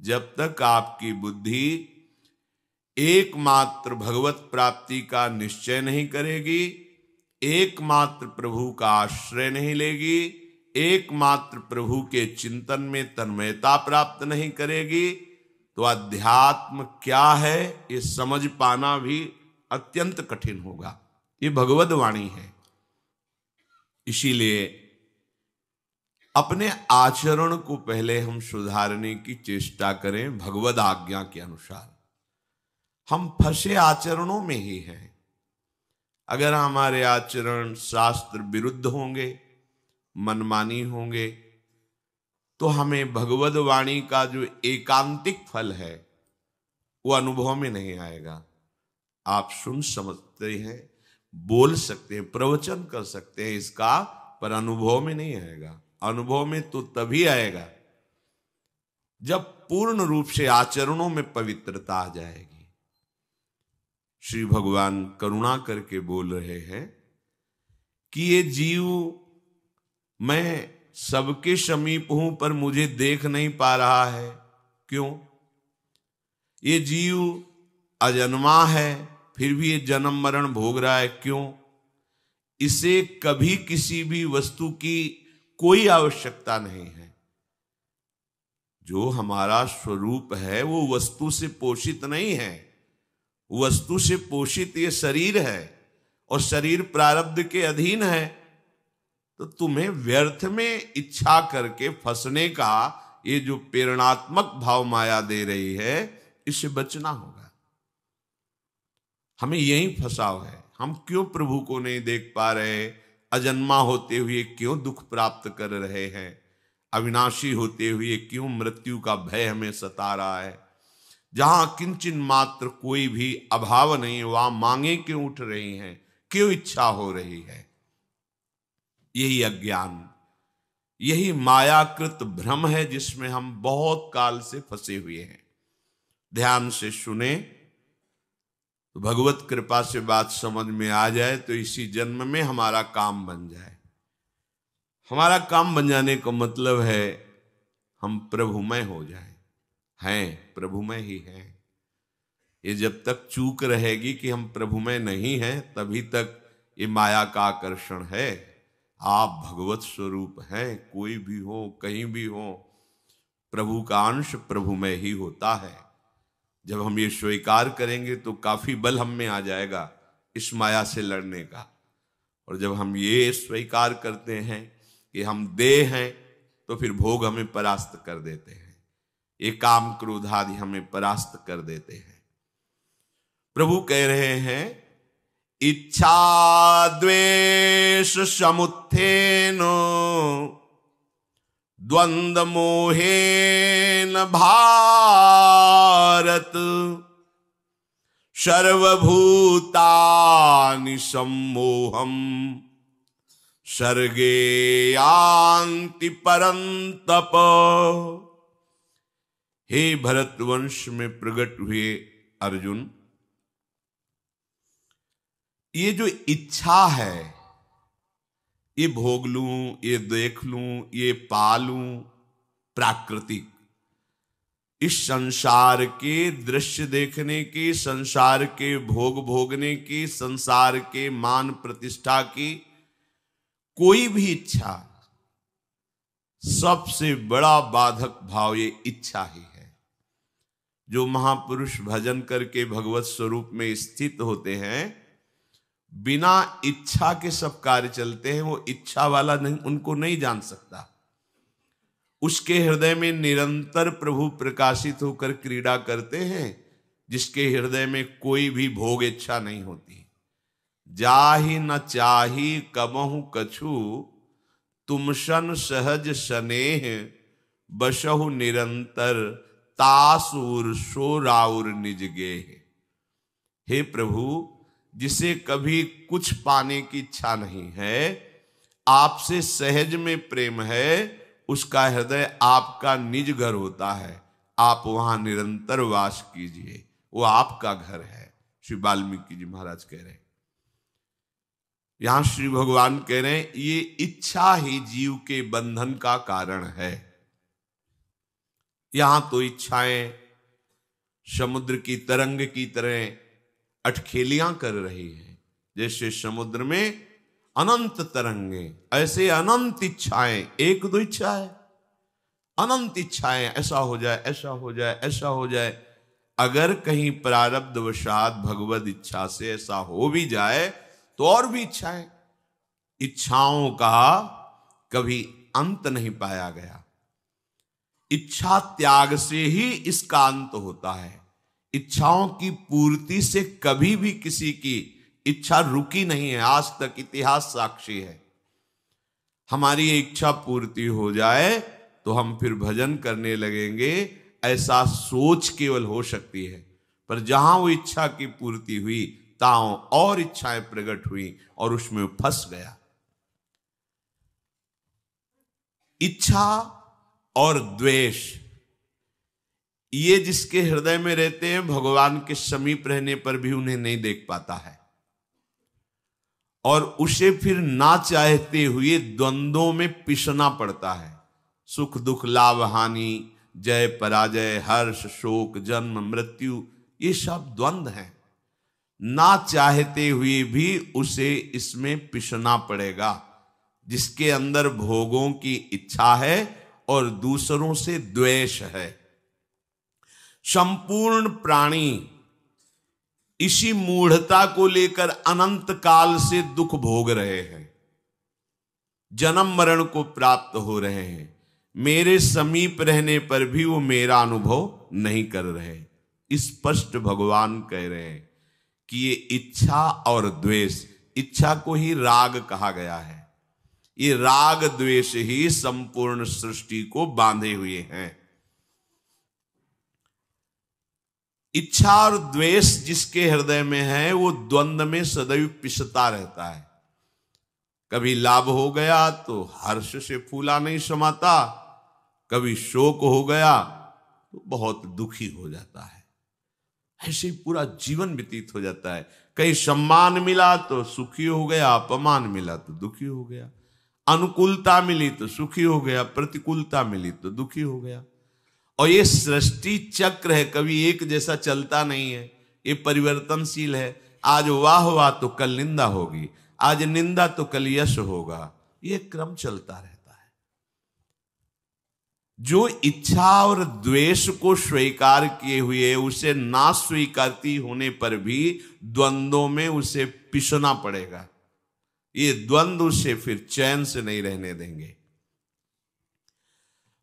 जब तक आपकी बुद्धि एकमात्र भगवत प्राप्ति का निश्चय नहीं करेगी, एकमात्र प्रभु का आश्रय नहीं लेगी, एकमात्र प्रभु के चिंतन में तन्मयता प्राप्त नहीं करेगी, तो अध्यात्म क्या है ये समझ पाना भी अत्यंत कठिन होगा। ये भगवद वाणी है। इसीलिए अपने आचरण को पहले हम सुधारने की चेष्टा करें भगवद आज्ञा के अनुसार। हम फंसे आचरणों में ही हैं। अगर हमारे आचरण शास्त्र विरुद्ध होंगे, मनमानी होंगे, तो हमें भगवद वाणी का जो एकांतिक फल है वो अनुभव में नहीं आएगा। आप सुन समझते हैं, बोल सकते हैं, प्रवचन कर सकते हैं इसका, पर अनुभव में नहीं आएगा। अनुभव में तो तभी आएगा जब पूर्ण रूप से आचरणों में पवित्रता आ जाएगी। श्री भगवान करुणा करके बोल रहे हैं कि ये जीव, मैं सबके समीप हूं पर मुझे देख नहीं पा रहा है। क्यों? ये जीव अजन्मा है फिर भी ये जन्म मरण भोग रहा है। क्यों? इसे कभी किसी भी वस्तु की कोई आवश्यकता नहीं है। जो हमारा स्वरूप है वो वस्तु से पोषित नहीं है। वस्तु से पोषित ये शरीर है और शरीर प्रारब्ध के अधीन है। तो तुम्हें व्यर्थ में इच्छा करके फंसने का ये जो प्रेरणात्मक भाव माया दे रही है, इससे बचना होगा। हमें यही फंसाव है। हम क्यों प्रभु को नहीं देख पा रहे? अजन्मा होते हुए क्यों दुख प्राप्त कर रहे हैं? अविनाशी होते हुए क्यों मृत्यु का भय हमें सता रहा है? जहां किंचिन मात्र कोई भी अभाव नहीं, वहां मांगे क्यों उठ रही हैं? क्यों इच्छा हो रही है? यही अज्ञान, यही मायाकृत भ्रम है जिसमें हम बहुत काल से फंसे हुए हैं। ध्यान से सुने तो भगवत कृपा से बात समझ में आ जाए तो इसी जन्म में हमारा काम बन जाए। हमारा काम बन जाने का मतलब है हम प्रभुमय हो जाएं। हैं प्रभुमय ही हैं। ये जब तक चूक रहेगी कि हम प्रभुमय नहीं हैं, तभी तक ये माया का आकर्षण है। आप भगवत स्वरूप हैं। कोई भी हो, कहीं भी हो, प्रभु का अंश प्रभुमय ही होता है। जब हम ये स्वीकार करेंगे तो काफी बल हम में आ जाएगा इस माया से लड़ने का। और जब हम ये स्वीकार करते हैं कि हम देह हैं, तो फिर भोग हमें परास्त कर देते हैं। ये काम क्रोध आदि हमें परास्त कर देते हैं। प्रभु कह रहे हैं, इच्छा द्वेष समुत्थेन द्वंद्व मोहेन भारत सर्वभूतानि सम्मोहम सर्गे यान्ति परन्तप। हे भरतवंश में प्रकट हुए अर्जुन, ये जो इच्छा है, ये भोग लूं, ये देख लूं, ये पालूं, प्राकृतिक, इस संसार के दृश्य देखने की, संसार के भोग भोगने की, संसार के मान प्रतिष्ठा की कोई भी इच्छा, सबसे बड़ा बाधक भाव ये इच्छा ही है। जो महापुरुष भजन करके भगवत स्वरूप में स्थित होते हैं, बिना इच्छा के सब कार्य चलते हैं। वो इच्छा वाला नहीं, उनको नहीं जान सकता। उसके हृदय में निरंतर प्रभु प्रकाशित होकर क्रीड़ा करते हैं, जिसके हृदय में कोई भी भोग इच्छा नहीं होती। जाहि न चाही कबहु कछु तुमसन सहज स्नेह बसहु निरंतर तासुर सोराउर निज गेह। हे प्रभु, जिसे कभी कुछ पाने की इच्छा नहीं है, आपसे सहज में प्रेम है, उसका हृदय आपका निज घर होता है। आप वहां निरंतर वास कीजिए, वो आपका घर है। श्री वाल्मीकि जी महाराज कह रहे हैं। यहां श्री भगवान कह रहे हैं, ये इच्छा ही जीव के बंधन का कारण है। यहां तो इच्छाएं समुद्र की तरंग की तरह अटखेलियां कर रही है। जैसे समुद्र में अनंत तरंगे, ऐसे अनंत इच्छाएं, एक दो इच्छा है, अनंत इच्छाएं, ऐसा हो जाए, ऐसा हो जाए, ऐसा हो जाए। अगर कहीं प्रारब्धवशात भगवद इच्छा से ऐसा हो भी जाए तो और भी इच्छाएं, इच्छाओं का कभी अंत नहीं पाया गया। इच्छा त्याग से ही इसका अंत होता है। इच्छाओं की पूर्ति से कभी भी किसी की इच्छा रुकी नहीं है, आज तक इतिहास साक्षी है। हमारी इच्छा पूर्ति हो जाए तो हम फिर भजन करने लगेंगे, ऐसा सोच केवल हो सकती है। पर जहां वो इच्छा की पूर्ति हुई ताओं और इच्छाएं प्रकट हुई और उसमें फंस गया। इच्छा और द्वेष ये जिसके हृदय में रहते हैं, भगवान के समीप रहने पर भी उन्हें नहीं देख पाता है और उसे फिर ना चाहते हुए द्वंद्वों में पिसना पड़ता है। सुख दुख, लाभ हानि, जय पराजय, हर्ष शोक, जन्म मृत्यु, ये सब द्वंद्व हैं। ना चाहते हुए भी उसे इसमें पिसना पड़ेगा। जिसके अंदर भोगों की इच्छा है और दूसरों से द्वेष है। संपूर्ण प्राणी इसी मूढ़ता को लेकर अनंत काल से दुख भोग रहे हैं, जन्म मरण को प्राप्त हो रहे हैं। मेरे समीप रहने पर भी वो मेरा अनुभव नहीं कर रहे। स्पष्ट भगवान कह रहे हैं कि ये इच्छा और द्वेष, इच्छा को ही राग कहा गया है, ये राग द्वेष ही संपूर्ण सृष्टि को बांधे हुए हैं। इच्छा और द्वेष जिसके हृदय में है वो द्वंद्व में सदैव पिसता रहता है। कभी लाभ हो गया तो हर्ष से फूला नहीं समाता, कभी शोक हो गया तो बहुत दुखी हो जाता है। ऐसे ही पूरा जीवन व्यतीत हो जाता है। कहीं सम्मान मिला तो सुखी हो गया, अपमान मिला तो दुखी हो गया, अनुकूलता मिली तो सुखी हो गया, प्रतिकूलता मिली तो दुखी हो गया। और ये सृष्टि चक्र है, कभी एक जैसा चलता नहीं है, ये परिवर्तनशील है। आज वाह वाह तो कल निंदा होगी, आज निंदा तो कल यश होगा, ये क्रम चलता रहता है। जो इच्छा और द्वेष को स्वीकार किए हुए उसे ना स्वीकारती होने पर भी द्वंद्वों में उसे पिसना पड़ेगा। ये द्वंद्व उसे फिर चैन से नहीं रहने देंगे।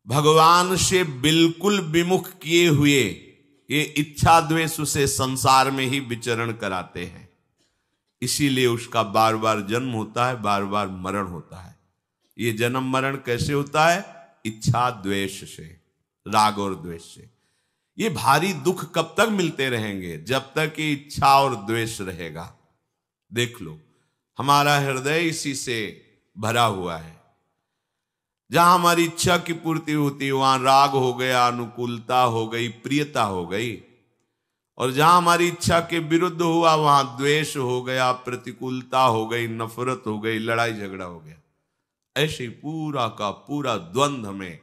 भगवान से बिल्कुल विमुख किए हुए ये इच्छा द्वेष उसे संसार में ही विचरण कराते हैं। इसीलिए उसका बार बार जन्म होता है, बार बार मरण होता है। ये जन्म मरण कैसे होता है? इच्छा द्वेष से, राग और द्वेष से। ये भारी दुख कब तक मिलते रहेंगे? जब तक ये इच्छा और द्वेष रहेगा। देख लो, हमारा हृदय इसी से भरा हुआ है। जहां हमारी इच्छा की पूर्ति होती है वहां राग हो गया, अनुकूलता हो गई, प्रियता हो गई। और जहां हमारी इच्छा के विरुद्ध हुआ वहां द्वेष हो गया, प्रतिकूलता हो गई, नफरत हो गई, लड़ाई झगड़ा हो गया। ऐसे पूरा का पूरा द्वंद्व हमें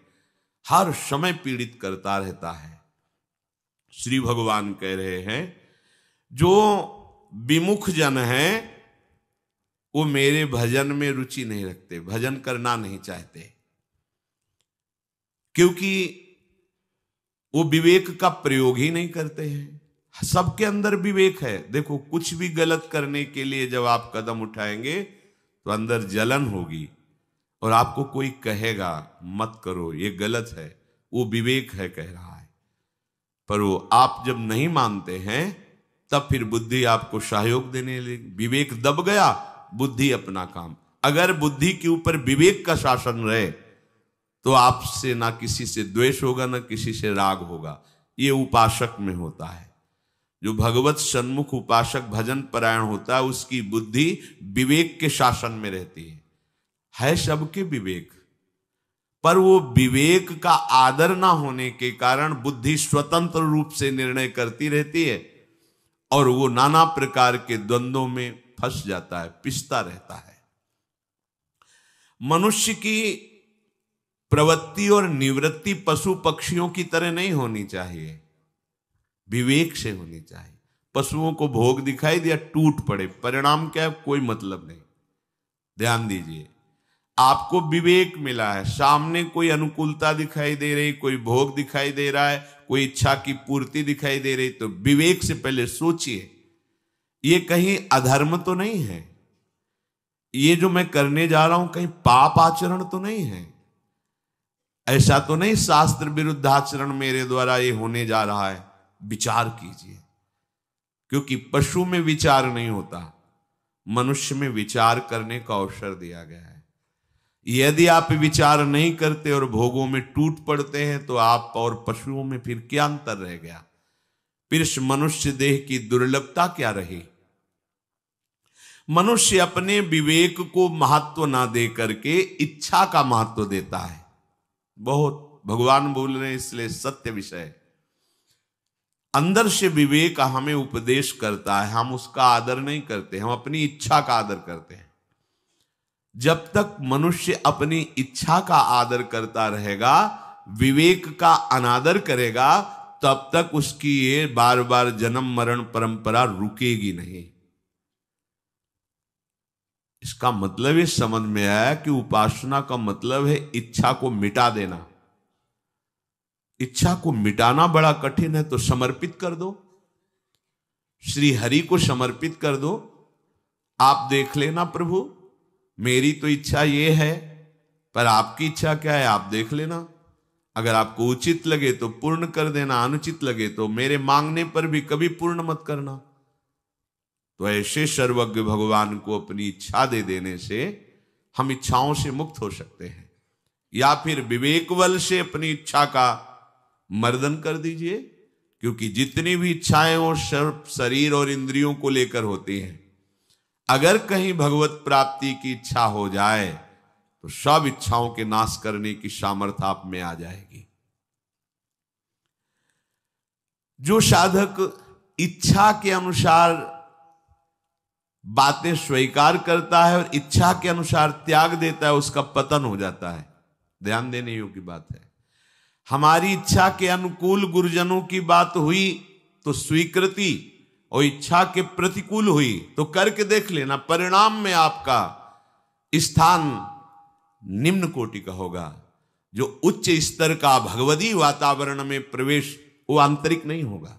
हर समय पीड़ित करता रहता है। श्री भगवान कह रहे हैं जो विमुख जन हैं वो मेरे भजन में रुचि नहीं रखते, भजन करना नहीं चाहते, क्योंकि वो विवेक का प्रयोग ही नहीं करते हैं। सबके अंदर विवेक है। देखो, कुछ भी गलत करने के लिए जब आप कदम उठाएंगे तो अंदर जलन होगी और आपको कोई कहेगा मत करो, ये गलत है, वो विवेक है कह रहा है। पर वो आप जब नहीं मानते हैं तब फिर बुद्धि आपको सहयोग देने लगी। विवेक दब गया, बुद्धि अपना काम। अगर बुद्धि के ऊपर विवेक का शासन रहे तो आपसे ना किसी से द्वेष होगा, ना किसी से राग होगा। ये उपासक में होता है। जो भगवत सन्मुख उपासक भजन परायण होता है उसकी बुद्धि विवेक के शासन में रहती है सबके विवेक, पर वो विवेक का आदर ना होने के कारण बुद्धि स्वतंत्र रूप से निर्णय करती रहती है और वो नाना प्रकार के द्वंद्वों में फंस जाता है, पिसता रहता है। मनुष्य की प्रवृत्ति और निवृत्ति पशु पक्षियों की तरह नहीं होनी चाहिए, विवेक से होनी चाहिए। पशुओं को भोग दिखाई दिया, टूट पड़े, परिणाम क्या है, कोई मतलब नहीं। ध्यान दीजिए, आपको विवेक मिला है, सामने कोई अनुकूलता दिखाई दे रही, कोई भोग दिखाई दे रहा है, कोई इच्छा की पूर्ति दिखाई दे रही, तो विवेक से पहले सोचिए ये कहीं अधर्म तो नहीं है, ये जो मैं करने जा रहा हूं कहीं पाप आचरण तो नहीं है, ऐसा तो नहीं शास्त्र विरुद्ध आचरण मेरे द्वारा ये होने जा रहा है। विचार कीजिए, क्योंकि पशु में विचार नहीं होता, मनुष्य में विचार करने का अवसर दिया गया है। यदि आप विचार नहीं करते और भोगों में टूट पड़ते हैं तो आप और पशुओं में फिर क्या अंतर रह गया, फिर इस मनुष्य देह की दुर्लभता क्या रही। मनुष्य अपने विवेक को महत्व ना दे करके इच्छा का महत्व देता है। बहुत भगवान बोल रहे हैं, इसलिए सत्य विषय, अंदर से विवेक हमें उपदेश करता है, हम उसका आदर नहीं करते, हम अपनी इच्छा का आदर करते हैं। जब तक मनुष्य अपनी इच्छा का आदर करता रहेगा, विवेक का अनादर करेगा, तब तक उसकी ये बार बार जन्म मरण परंपरा रुकेगी नहीं। इसका मतलब ये समझ में आया कि उपासना का मतलब है इच्छा को मिटा देना। इच्छा को मिटाना बड़ा कठिन है, तो समर्पित कर दो, श्री हरि को समर्पित कर दो। आप देख लेना प्रभु, मेरी तो इच्छा ये है, पर आपकी इच्छा क्या है आप देख लेना। अगर आपको उचित लगे तो पूर्ण कर देना, अनुचित लगे तो मेरे मांगने पर भी कभी पूर्ण मत करना। तो ऐसे सर्वज्ञ भगवान को अपनी इच्छा दे देने से हम इच्छाओं से मुक्त हो सकते हैं, या फिर विवेक बल से अपनी इच्छा का मर्दन कर दीजिए, क्योंकि जितनी भी इच्छाएं वो शरीर और इंद्रियों को लेकर होती हैं। अगर कहीं भगवत प्राप्ति की इच्छा हो जाए तो सब इच्छाओं के नाश करने की सामर्थ्य आप में आ जाएगी। जो साधक इच्छा के अनुसार बातें स्वीकार करता है और इच्छा के अनुसार त्याग देता है, उसका पतन हो जाता है। ध्यान देने योग्य बात है। हमारी इच्छा के अनुकूल गुरुजनों की बात हुई तो स्वीकृति, और इच्छा के प्रतिकूल हुई तो करके देख लेना, परिणाम में आपका स्थान निम्न कोटि का होगा। जो उच्च स्तर का भगवदी वातावरण में प्रवेश, वो आंतरिक नहीं होगा।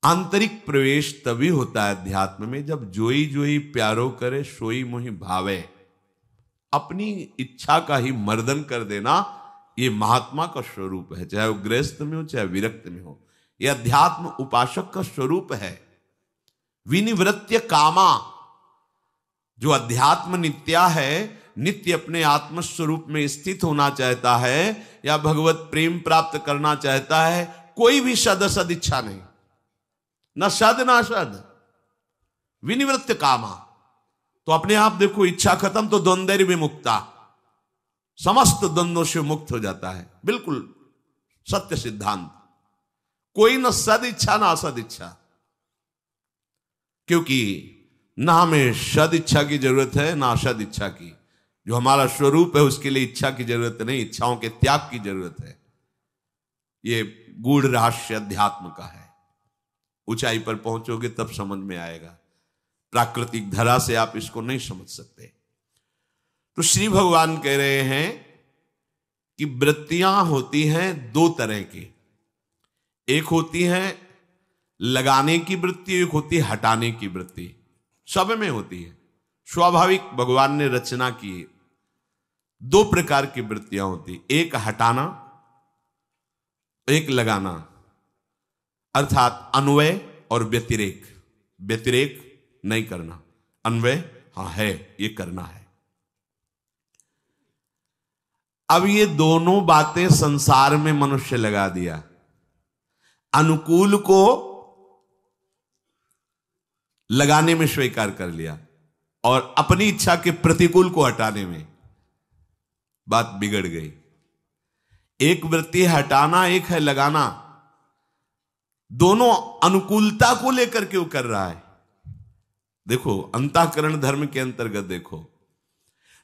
आंतरिक प्रवेश तभी होता है अध्यात्म में जब जोई जोई प्यारो करे सोई मोहि भावे। अपनी इच्छा का ही मर्दन कर देना, ये महात्मा का स्वरूप है, चाहे वो गृहस्थ में हो चाहे विरक्त में हो। यह अध्यात्म उपासक का स्वरूप है। विनिवृत्य कामा, जो अध्यात्म नित्या है, नित्य अपने आत्म स्वरूप में स्थित होना चाहता है या भगवत प्रेम प्राप्त करना चाहता है, कोई भी सद असद इच्छा नहीं, न सद न असद, विनिवृत्त कामा। तो अपने आप देखो, इच्छा खत्म तो द्वंद्व विमुक्ता, समस्त द्वंद्वों से मुक्त हो जाता है। बिल्कुल सत्य सिद्धांत। कोई न सद इच्छा ना असद इच्छा, क्योंकि ना हमें सद इच्छा की जरूरत है ना असद इच्छा की। जो हमारा स्वरूप है उसके लिए इच्छा की जरूरत नहीं, इच्छाओं के त्याग की जरूरत है। ये गूढ़ रहस्य अध्यात्म का है। ऊंचाई पर पहुंचोगे तब समझ में आएगा, प्राकृतिक धरा से आप इसको नहीं समझ सकते। तो श्री भगवान कह रहे हैं कि वृत्तियां होती हैं दो तरह की, एक होती है लगाने की वृत्ति, एक होती है हटाने की वृत्ति। सब में होती है, स्वाभाविक भगवान ने रचना की है। दो प्रकार की वृत्तियां होती, एक हटाना, एक लगाना, अर्थात अन्वय और व्यतिरेक। व्यतिरेक नहीं करना, अन्वय हाँ है, ये करना है। अब ये दोनों बातें संसार में मनुष्य लगा दिया। अनुकूल को लगाने में स्वीकार कर लिया और अपनी इच्छा के प्रतिकूल को हटाने में बात बिगड़ गई। एक वृत्ति है हटाना, एक है लगाना। दोनों अनुकूलता को लेकर के वो कर रहा है। देखो अंतःकरण धर्म के अंतर्गत देखो,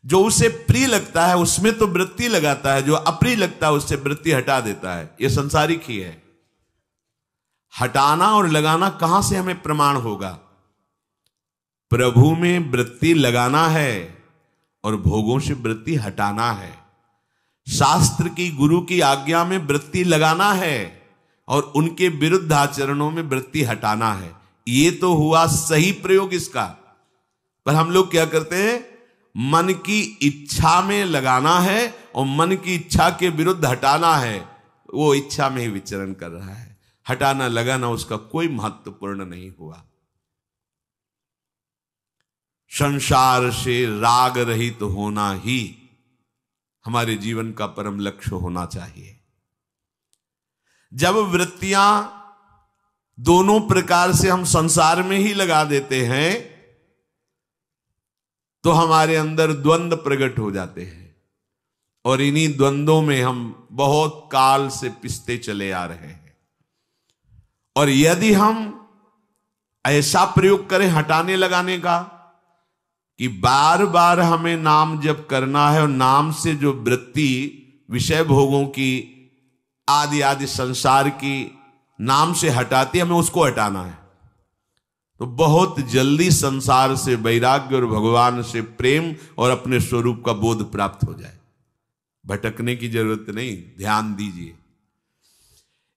जो उसे प्रिय लगता है उसमें तो वृत्ति लगाता है, जो अप्रिय लगता है उससे वृत्ति हटा देता है। यह संसारिक ही है। हटाना और लगाना कहां से हमें प्रमाण होगा? प्रभु में वृत्ति लगाना है और भोगों से वृत्ति हटाना है। शास्त्र की, गुरु की आज्ञा में वृत्ति लगाना है और उनके विरुद्ध आचरणों में वृत्ति हटाना है। ये तो हुआ सही प्रयोग इसका। पर हम लोग क्या करते हैं? मन की इच्छा में लगाना है और मन की इच्छा के विरुद्ध हटाना है। वो इच्छा में ही विचरण कर रहा है। हटाना लगाना उसका कोई महत्वपूर्ण नहीं हुआ। संसार से राग रहित होना ही हमारे जीवन का परम लक्ष्य होना चाहिए। जब वृत्तियां दोनों प्रकार से हम संसार में ही लगा देते हैं तो हमारे अंदर द्वंद्व प्रकट हो जाते हैं और इन्हीं द्वंद्वों में हम बहुत काल से पिसते चले आ रहे हैं। और यदि हम ऐसा प्रयोग करें हटाने लगाने का कि बार बार हमें नाम जप करना है और नाम से जो वृत्ति विषय भोगों की आदि आदि संसार की नाम से हटाती है, हमें उसको हटाना है, तो बहुत जल्दी संसार से वैराग्य और भगवान से प्रेम और अपने स्वरूप का बोध प्राप्त हो जाए। भटकने की जरूरत नहीं, ध्यान दीजिए।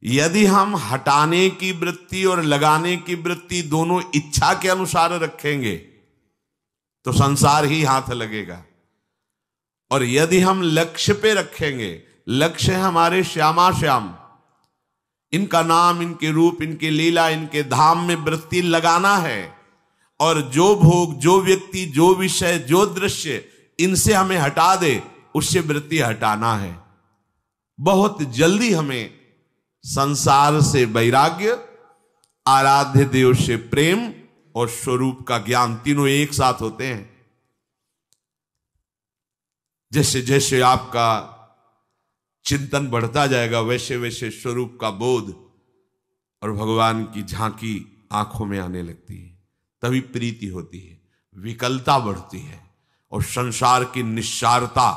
यदि हम हटाने की वृत्ति और लगाने की वृत्ति दोनों इच्छा के अनुसार रखेंगे तो संसार ही हाथ लगेगा। और यदि हम लक्ष्य पे रखेंगे, लक्ष्य है हमारे श्यामा श्याम, इनका नाम, इनके रूप, इनकी लीला, इनके धाम में वृत्ति लगाना है और जो भोग, जो व्यक्ति, जो विषय, जो दृश्य इनसे हमें हटा दे उससे वृत्ति हटाना है। बहुत जल्दी हमें संसार से वैराग्य, आराध्य देव से प्रेम और स्वरूप का ज्ञान तीनों एक साथ होते हैं। जैसे जैसे आपका चिंतन बढ़ता जाएगा वैसे वैसे स्वरूप का बोध और भगवान की झांकी आंखों में आने लगती है। तभी प्रीति होती है, विकलता बढ़ती है और संसार की निस्सारता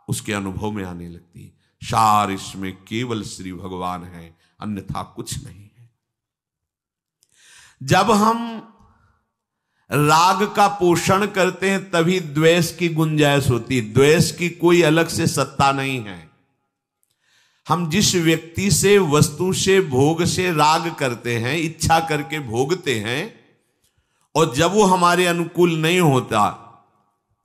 उसके अनुभव में आने लगती है। सार इसमें केवल श्री भगवान है, अन्यथा कुछ नहीं है। जब हम राग का पोषण करते हैं तभी द्वेष की गुंजाइश होती है। द्वेष की कोई अलग से सत्ता नहीं है। हम जिस व्यक्ति से, वस्तु से, भोग से राग करते हैं, इच्छा करके भोगते हैं, और जब वो हमारे अनुकूल नहीं होता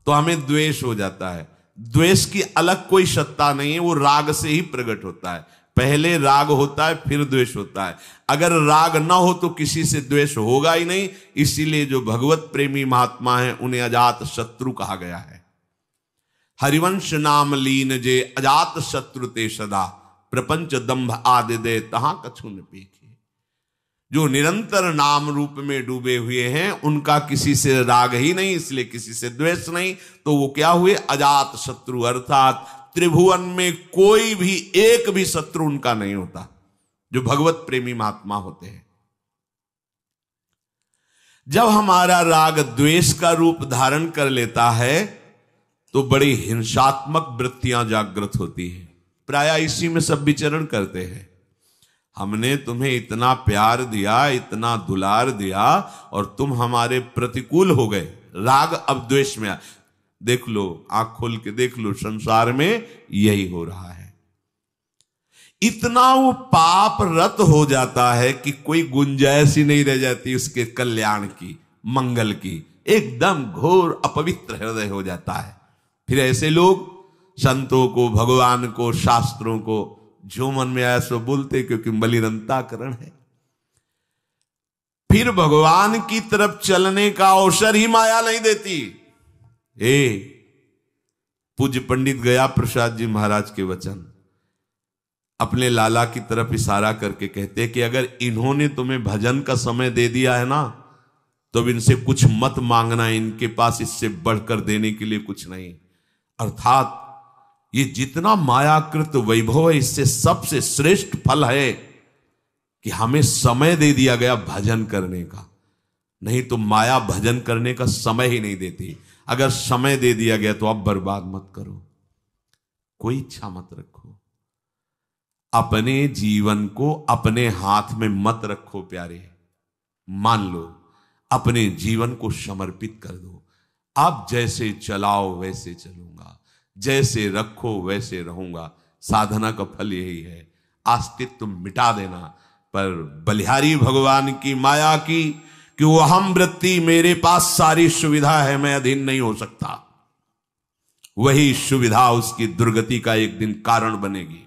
तो हमें द्वेष हो जाता है। द्वेष की अलग कोई सत्ता नहीं है, वो राग से ही प्रकट होता है। पहले राग होता है फिर द्वेष होता है। अगर राग ना हो तो किसी से द्वेष होगा ही नहीं। इसीलिए जो भगवत प्रेमी महात्मा हैं उन्हें अजात शत्रु कहा गया है। हरिवंश नाम लीन जे अजात शत्रु ते सदा, प्रपंच दंभ आदि दे तहां कछु न पेखे। जो निरंतर नाम रूप में डूबे हुए हैं उनका किसी से राग ही नहीं, इसलिए किसी से द्वेष नहीं। तो वो क्या हुए? अजात शत्रु, अर्थात त्रिभुवन में कोई भी एक भी शत्रु उनका नहीं होता, जो भगवत प्रेमी महात्मा होते हैं। जब हमारा राग द्वेष का रूप धारण कर लेता है तो बड़ी हिंसात्मक वृत्तियां जागृत होती हैं। प्रायः इसी में सब विचरण करते हैं। हमने तुम्हें इतना प्यार दिया, इतना दुलार दिया और तुम हमारे प्रतिकूल हो गए। राग अब द्वेष में आ। देख लो, आंख खोल के देख लो, संसार में यही हो रहा है। इतना वो पाप रत हो जाता है कि कोई गुंजाइश ही नहीं रह जाती उसके कल्याण की, मंगल की। एकदम घोर अपवित्र हृदय हो जाता है। फिर ऐसे लोग संतों को, भगवान को, शास्त्रों को जो मन में आया सो बोलते, क्योंकि मलिनताकरण है। फिर भगवान की तरफ चलने का अवसर ही माया नहीं देती। पूज्य पंडित गया प्रसाद जी महाराज के वचन अपने लाला की तरफ इशारा करके कहते कि अगर इन्होंने तुम्हें भजन का समय दे दिया है ना तो अब इनसे कुछ मत मांगना, इनके पास इससे बढ़कर देने के लिए कुछ नहीं। अर्थात ये जितना मायाकृत वैभव है इससे सबसे श्रेष्ठ फल है कि हमें समय दे दिया गया भजन करने का। नहीं तो माया भजन करने का समय ही नहीं देती। अगर समय दे दिया गया तो अब बर्बाद मत करो, कोई इच्छा मत रखो, अपने जीवन को अपने हाथ में मत रखो प्यारे। मान लो, अपने जीवन को समर्पित कर दो। आप जैसे चलाओ वैसे चलूंगा, जैसे रखो वैसे रहूंगा। साधना का फल यही है, अस्तित्व मिटा देना। पर बलिहारी भगवान की माया की कि वो हम वृत्ति, मेरे पास सारी सुविधा है, मैं अधीन नहीं हो सकता, वही सुविधा उसकी दुर्गति का एक दिन कारण बनेगी।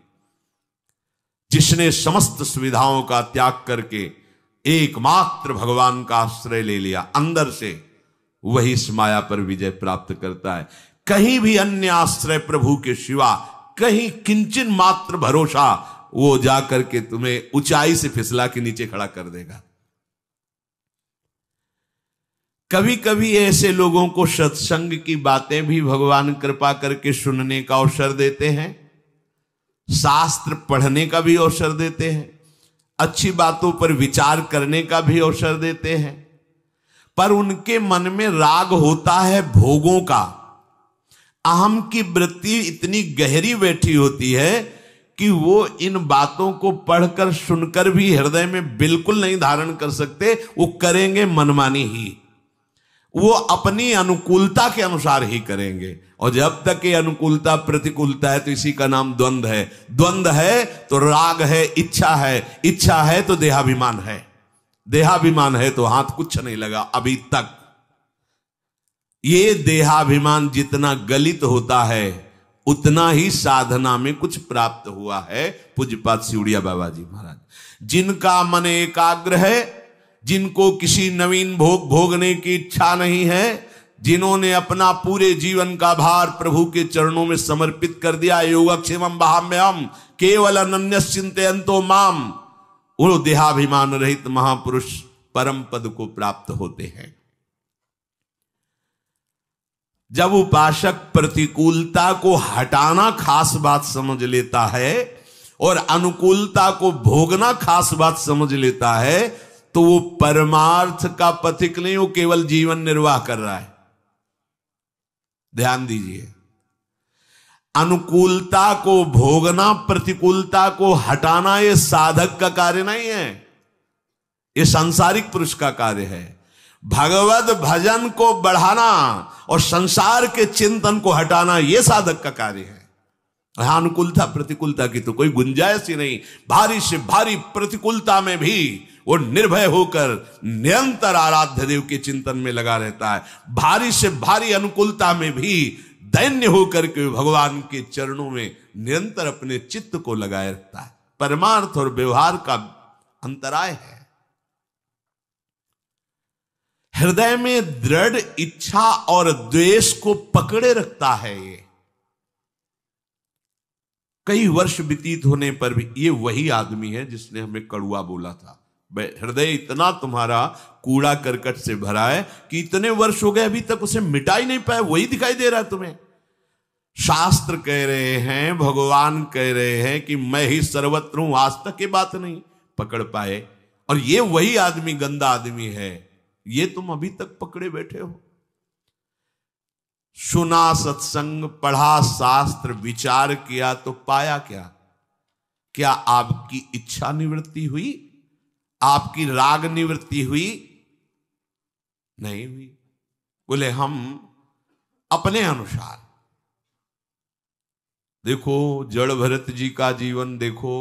जिसने समस्त सुविधाओं का त्याग करके एकमात्र भगवान का आश्रय ले लिया अंदर से, वही इस माया पर विजय प्राप्त करता है। कहीं भी अन्य आश्रय प्रभु के सिवा, कहीं किंचन मात्र भरोसा, वो जाकर के तुम्हें ऊंचाई से फिसला के नीचे खड़ा कर देगा। कभी कभी ऐसे लोगों को सत्संग की बातें भी भगवान कृपा करके सुनने का अवसर देते हैं, शास्त्र पढ़ने का भी अवसर देते हैं, अच्छी बातों पर विचार करने का भी अवसर देते हैं। पर उनके मन में राग होता है भोगों का। अहम की वृत्ति इतनी गहरी बैठी होती है कि वो इन बातों को पढ़कर सुनकर भी हृदय में बिल्कुल नहीं धारण कर सकते। वो करेंगे मनमानी ही, वो अपनी अनुकूलता के अनुसार ही करेंगे। और जब तक ये अनुकूलता प्रतिकूलता है तो इसी का नाम द्वंद्व है। द्वंद्व है तो राग है, इच्छा है, इच्छा है तो देहाभिमान है, देहाभिमान है तो हाथ कुछ नहीं लगा अभी तक। ये देहाभिमान जितना गलित होता है उतना ही साधना में कुछ प्राप्त हुआ है। पूज्यपाद सिउड़िया बाबा जी महाराज, जिनका मन एकाग्र है, जिनको किसी नवीन भोग भोगने की इच्छा नहीं है, जिन्होंने अपना पूरे जीवन का भार प्रभु के चरणों में समर्पित कर दिया, योगक्षेमं वहाम्यहम् केवल अनन्यस्य चिन्तयन्तो माम, वो देहाभिमान रहित महापुरुष परम पद को प्राप्त होते हैं। जब उपासक प्रतिकूलता को हटाना खास बात समझ लेता है और अनुकूलता को भोगना खास बात समझ लेता है, तो वो परमार्थ का पथिक नहीं, वो केवल जीवन निर्वाह कर रहा है। ध्यान दीजिए, अनुकूलता को भोगना, प्रतिकूलता को हटाना, ये साधक का कार्य नहीं है, ये सांसारिक पुरुष का कार्य है। भगवत भजन को बढ़ाना और संसार के चिंतन को हटाना, यह साधक का कार्य है। अनुकूलता प्रतिकूलता की तो कोई गुंजाइश ही नहीं। भारी से भारी प्रतिकूलता में भी वो निर्भय होकर निरंतर आराध्य देव के चिंतन में लगा रहता है। भारी से भारी अनुकूलता में भी दैन्य होकर के भगवान के चरणों में निरंतर अपने चित्त को लगाए रखता है। परमार्थ और व्यवहार का अंतराय है। हृदय में दृढ़ इच्छा और द्वेष को पकड़े रखता है। ये कई वर्ष व्यतीत होने पर भी ये वही आदमी है जिसने हमें कड़ुआ बोला था। हृदय इतना तुम्हारा कूड़ा करकट से भरा है कि इतने वर्ष हो गए अभी तक उसे मिटा ही नहीं पाए, वही दिखाई दे रहा है तुम्हें। शास्त्र कह रहे हैं, भगवान कह रहे हैं कि मैं ही सर्वत्र हूं, आज तक ये बात नहीं पकड़ पाए। और ये वही आदमी गंदा आदमी है, ये तुम अभी तक पकड़े बैठे हो। सुना सत्संग, पढ़ा शास्त्र, विचार किया तो पाया क्या? क्या आपकी इच्छा निवृत्ति हुई? आपकी राग निवृत्ति हुई? नहीं हुई। बोले हम अपने अनुसार देखो, जड़ भरत जी का जीवन देखो,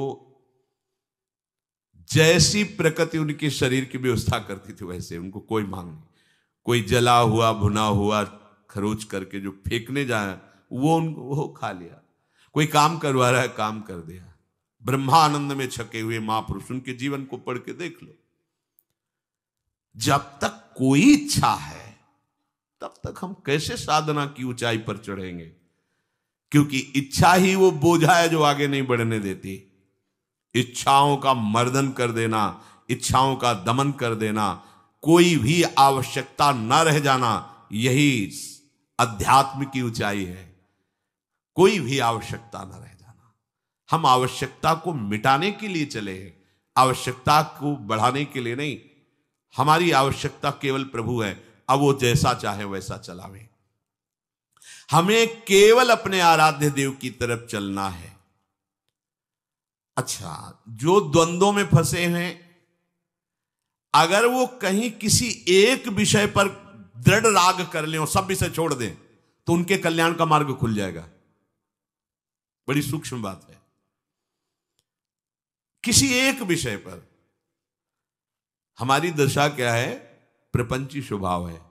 जैसी प्रकृति उनके शरीर की व्यवस्था करती थी वैसे उनको कोई मांग नहीं। कोई जला हुआ भुना हुआ खरोच करके जो फेंकने जाए वो खा लिया। कोई काम करवा रहा है, काम कर दिया। ब्रह्मानंद में छके हुए महापुरुष, उनके जीवन को पढ़ के देख लो। जब तक कोई इच्छा है तब तक हम कैसे साधना की ऊंचाई पर चढ़ेंगे? क्योंकि इच्छा ही वो बोझा है जो आगे नहीं बढ़ने देती। इच्छाओं का मर्दन कर देना, इच्छाओं का दमन कर देना, कोई भी आवश्यकता न रह जाना, यही अध्यात्म की ऊंचाई है। कोई भी आवश्यकता न रह जाना। हम आवश्यकता को मिटाने के लिए चले हैं, आवश्यकता को बढ़ाने के लिए नहीं। हमारी आवश्यकता केवल प्रभु है। अब वो जैसा चाहे वैसा चलावे। हमें केवल अपने आराध्य देव की तरफ चलना है। अच्छा, जो द्वंद्वों में फंसे हैं, अगर वो कहीं किसी एक विषय पर दृढ़ राग कर लें और सब विषय छोड़ दें, तो उनके कल्याण का मार्ग खुल जाएगा। बड़ी सूक्ष्म बात है। किसी एक विषय पर हमारी दशा क्या है? प्रपंची स्वभाव है।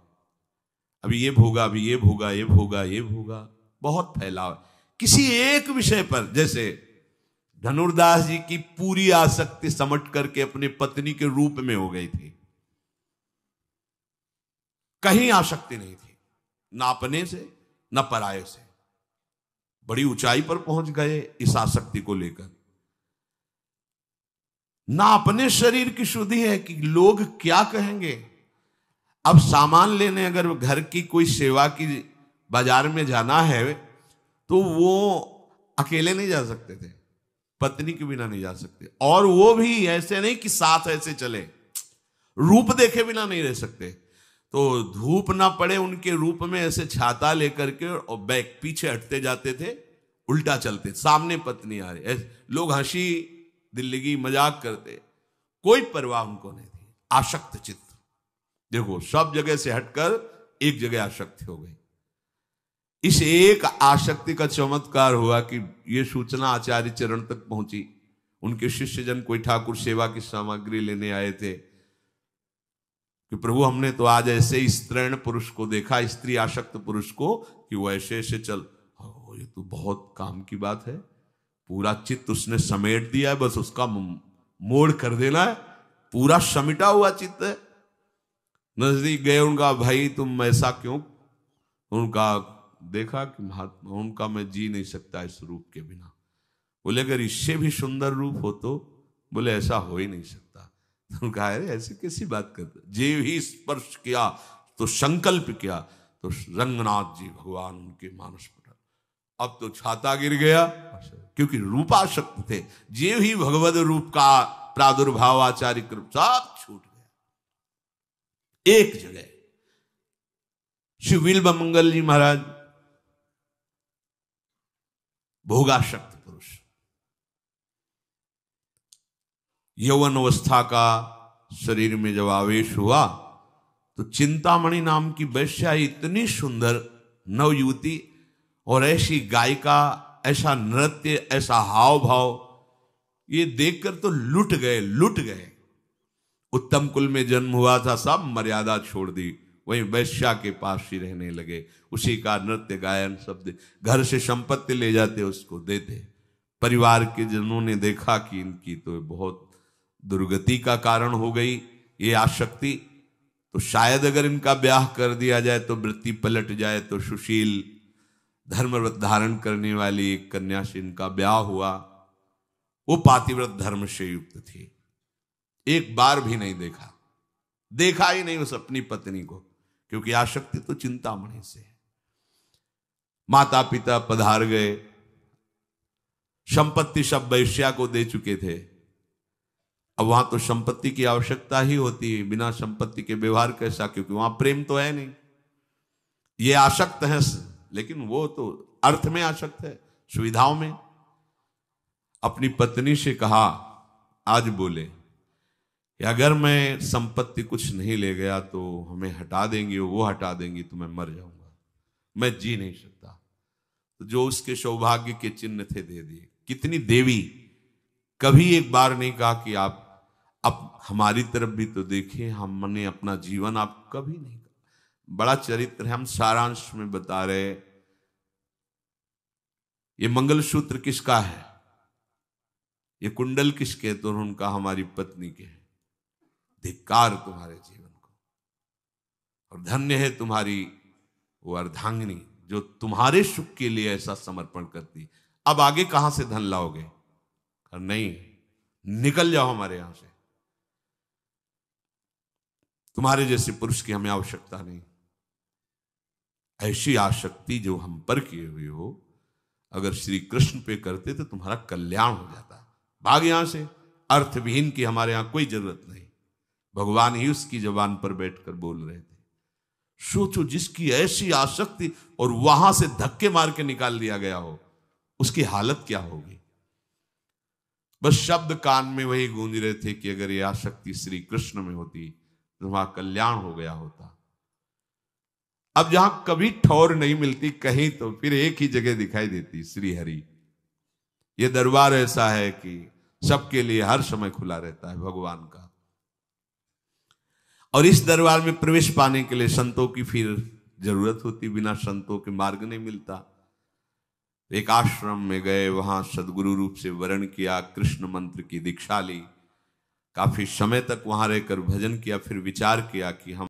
अभी ये भोगा, अभी ये भोगा, ये भोगा, ये भोगा, बहुत फैलाव। किसी एक विषय पर, जैसे धनुर्दास जी की पूरी आसक्ति समट करके अपनी पत्नी के रूप में हो गई थी, कहीं आसक्ति नहीं थी, ना अपने से ना पराये से। बड़ी ऊंचाई पर पहुंच गए इस आसक्ति को लेकर। ना अपने शरीर की शुद्धि है कि लोग क्या कहेंगे। अब सामान लेने अगर घर की कोई सेवा की बाजार में जाना है, तो वो अकेले नहीं जा सकते थे, पत्नी के बिना नहीं जा सकते। और वो भी ऐसे नहीं कि साथ ऐसे चले, रूप देखे बिना नहीं रह सकते। तो धूप ना पड़े उनके रूप में ऐसे छाता लेकर के और बैक पीछे हटते जाते थे, उल्टा चलते, सामने पत्नी आ रही, लोग हंसी दिल्लगी मजाक करते, कोई परवाह उनको नहीं थी। आसक्त चित्त, देखो सब जगह से हटकर एक जगह आसक्ति हो गई। इस एक आसक्ति का चमत्कार हुआ कि ये सूचना आचार्य चरण तक पहुंची। उनके शिष्यजन कोई ठाकुर सेवा की सामग्री लेने आए थे कि प्रभु हमने तो आज ऐसे स्त्रीण पुरुष को देखा, स्त्री आसक्त पुरुष को, कि वो ऐसे ऐसे चल, ये तो बहुत काम की बात है। पूरा चित्त उसने समेट दिया है, बस उसका मोड़ कर देना है, पूरा समिटा हुआ चित्त है। नजदीक गए, उनका भाई तुम ऐसा क्यों? उनका देखा कि महात्मा, उनका मैं जी नहीं सकता इस रूप के बिना। बोले अगर इससे भी सुंदर रूप हो तो? बोले ऐसा हो ही नहीं सकता। तो कहा अरे ऐसे कैसी बात करते? जीव ही स्पर्श किया तो संकल्प किया तो रंगनाथ जी भगवान उनके मानस पर। अब तो छाता गिर गया, क्योंकि रूपाशक्त थे। जीव ही भगवद रूप का प्रादुर्भाव आचार्य कृपा सब छूट गया एक जगह। श्री बिल्व मंगल जी महाराज भोगाशक्त पुरुष, यौवन अवस्था का शरीर में जब आवेश हुआ तो चिंतामणि नाम की वैश्या, इतनी सुंदर नवयुवती और ऐसी गायिका, ऐसा नृत्य, ऐसा हाव भाव, ये देखकर तो लुट गए। उत्तम कुल में जन्म हुआ था, सब मर्यादा छोड़ दी, वहीं वैश्या के पास ही रहने लगे। उसी का नृत्य गायन सब घर से संपत्ति ले जाते, उसको देते। परिवार के जनों ने देखा कि इनकी तो बहुत दुर्गति का कारण हो गई ये आसक्ति, तो शायद अगर इनका ब्याह कर दिया जाए तो वृत्ति पलट जाए। तो सुशील धर्मव्रत धारण करने वाली एक कन्या से इनका ब्याह हुआ। वो पातिव्रत धर्म से युक्त थी। एक बार भी नहीं देखा ही नहीं उस अपनी पत्नी को, क्योंकि आसक्ति तो चिंतामणि से है। माता पिता पधार गए, संपत्ति सब वैश्या को दे चुके थे। अब वहां तो संपत्ति की आवश्यकता ही होती है, बिना संपत्ति के व्यवहार कैसा? क्योंकि वहां प्रेम तो है नहीं। ये आसक्त है, लेकिन वो तो अर्थ में आसक्त है, सुविधाओं में। अपनी पत्नी से कहा, आज बोले कि अगर मैं संपत्ति कुछ नहीं ले गया तो हमें हटा देंगी, वो हटा देंगी तो मैं मर जाऊंगा, मैं जी नहीं सकता। तो जो उसके सौभाग्य के चिन्ह थे दे दिए। कितनी देवी, कभी एक बार नहीं कहा कि आप अब हमारी तरफ भी तो देखिए, हमने अपना जीवन आप कभी नहीं कहा। बड़ा चरित्र है, हम सारांश में बता रहे। ये मंगलसूत्र किसका है, ये कुंडल किसके? तो उनका हमारी पत्नी के है। धिक्कार तुम्हारे जीवन को, और धन्य है तुम्हारी वो अर्धांगिनी जो तुम्हारे सुख के लिए ऐसा समर्पण करती। अब आगे कहां से धन लाओगे? नहीं, निकल जाओ हमारे यहां से, तुम्हारे जैसे पुरुष की हमें आवश्यकता नहीं। ऐसी आसक्ति जो हम पर किए हुए हो, अगर श्री कृष्ण पे करते तो तुम्हारा कल्याण हो जाता। भाग यहां से, अर्थविहीन की हमारे यहां कोई जरूरत नहीं। भगवान ही उसकी जबान पर बैठकर बोल रहे थे। सोचो, जिसकी ऐसी आसक्ति और वहां से धक्के मार के निकाल दिया गया हो, उसकी हालत क्या होगी। बस शब्द कान में वही गूंज रहे थे कि अगर यह आसक्ति श्री कृष्ण में होती तो वहां कल्याण हो गया होता। अब जहां कभी ठौर नहीं मिलती कहीं, तो फिर एक ही जगह दिखाई देती, श्री हरि। यह दरबार ऐसा है कि सबके लिए हर समय खुला रहता है भगवान का। और इस दरबार में प्रवेश पाने के लिए संतों की फिर जरूरत होती, बिना संतों के मार्ग नहीं मिलता। एक आश्रम में गए, वहां सदगुरु रूप से वरण किया, कृष्ण मंत्र की दीक्षा ली, काफी समय तक वहां रहकर भजन किया, फिर विचार किया कि हम